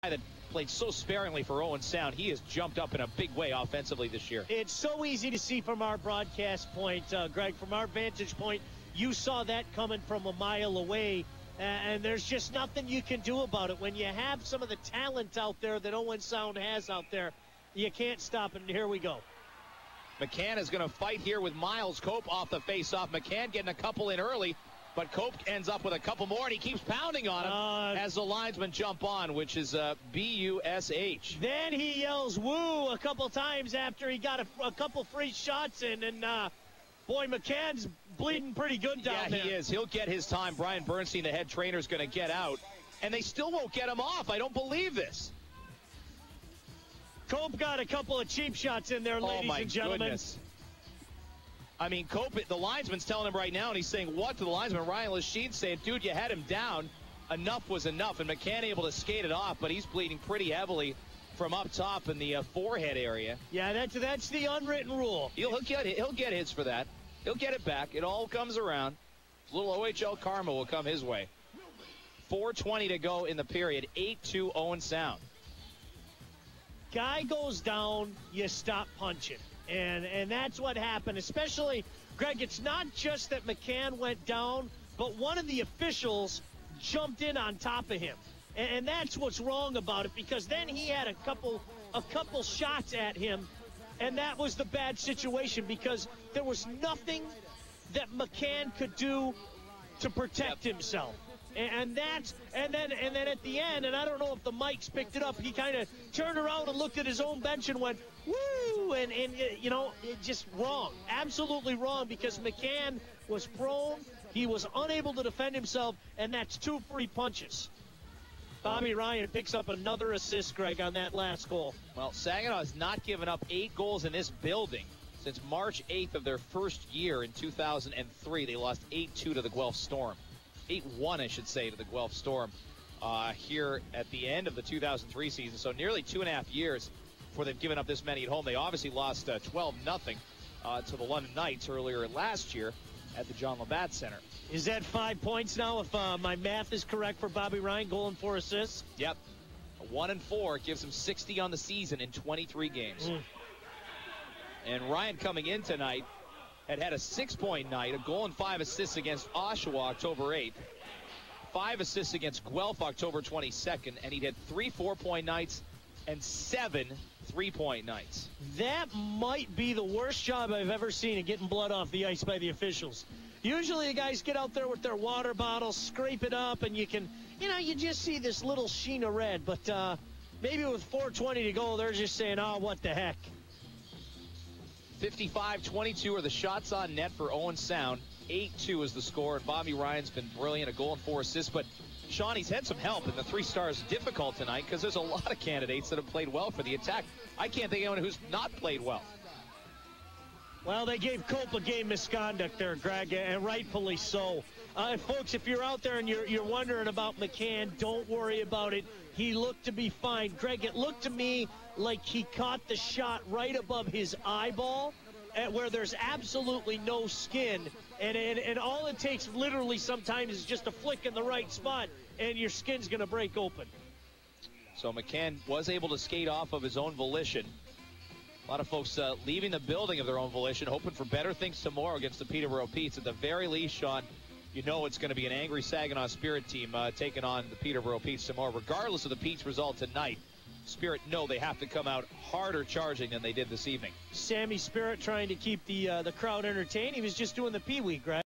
that played so sparingly for Owen Sound, he has jumped up in a big way offensively this year. It's so easy to see from our broadcast point, Greg. From our vantage point, you saw that coming from a mile away, and there's just nothing you can do about it. When you have some of the talent out there that Owen Sound has out there, you can't stop it, and here we go. McCann is going to fight here with Miles Cope off the face-off. McCann getting a couple in early, but Cope ends up with a couple more, and he keeps pounding on him as the linesmen jump on, which is B-U-S-H. Then he yells woo a couple times after he got a couple free shots in, and boy, McCann's bleeding pretty good down there. Yeah, he is. He'll get his time. Brian Bernstein, the head trainer, is going to get out, and they still won't get him off. I don't believe this. Cope got a couple of cheap shots in there, ladies and gentlemen. Goodness. I mean, Cope, the linesman's telling him right now, and he's saying what to the linesman? Ryan Lashid's saying, dude, you had him down. Enough was enough, and McCann able to skate it off, but he's bleeding pretty heavily from up top in the forehead area. Yeah, that's the unwritten rule. He'll get hits for that. He'll get it back. It all comes around. A little OHL karma will come his way. 4:20 to go in the period. 8-2 Owen Sound. Guy goes down, you stop punching. And that's what happened, especially, Greg, it's not just that McCann went down, but one of the officials jumped in on top of him. And that's what's wrong about it, because then he had a couple shots at him, and that was the bad situation, because there was nothing that McCann could do to protect himself. And then at the end, and I don't know if the mics picked it up, he kind of turned around and looked at his own bench and went, woo, and you know, it just wrong, absolutely wrong, because McCann was prone, he was unable to defend himself, and that's 2 free punches. Bobby Ryan picks up another assist, Greg, on that last goal. Well, Saginaw has not given up 8 goals in this building since March 8th of their first year in 2003. They lost 8-2 to the Guelph Storm. 8-1, I should say, to the Guelph Storm here at the end of the 2003 season. So nearly 2.5 years before they've given up this many at home. They obviously lost 12-0 to the London Knights earlier last year at the John Labatt Center. Is that 5 points now, if my math is correct, for Bobby Ryan, goal and 4 assists? Yep. 1-4 gives him 60 on the season in 23 games. And Ryan coming in tonight had a 6-point night, a goal and 5 assists against Oshawa October 8th, 5 assists against Guelph October 22nd, and he had 3 4-point nights and 7 3-point nights. That might be the worst job I've ever seen of getting blood off the ice by the officials. Usually the guys get out there with their water bottles, scrape it up, and you can, you just see this little sheen of red. But maybe with 4:20 to go, they're just saying, oh, what the heck. 55-22 are the shots on net for Owen Sound. 8-2 is the score, and Bobby Ryan's been brilliant, a goal and 4 assists. But Sean, he's had some help, and the 3 stars difficult tonight because there's a lot of candidates that have played well for the attack. I can't think of anyone who's not played well. Well, they gave Cope a game misconduct there, Greg, and rightfully so. Folks, if you're out there and you're wondering about McCann, don't worry about it. He looked to be fine. Greg, it looked to me like he caught the shot right above his eyeball, where there's absolutely no skin. And all it takes literally sometimes is just a flick in the right spot, and your skin's going to break open. So McCann was able to skate off of his own volition. A lot of folks leaving the building of their own volition, hoping for better things tomorrow against the Peterborough Petes. At the very least, Sean, you know it's going to be an angry Saginaw Spirit team taking on the Peterborough Petes tomorrow. Regardless of the Petes result tonight, Spirit know they have to come out harder charging than they did this evening. Sammy Spirit trying to keep the crowd entertained. He was just doing the Pee-wee, Greg.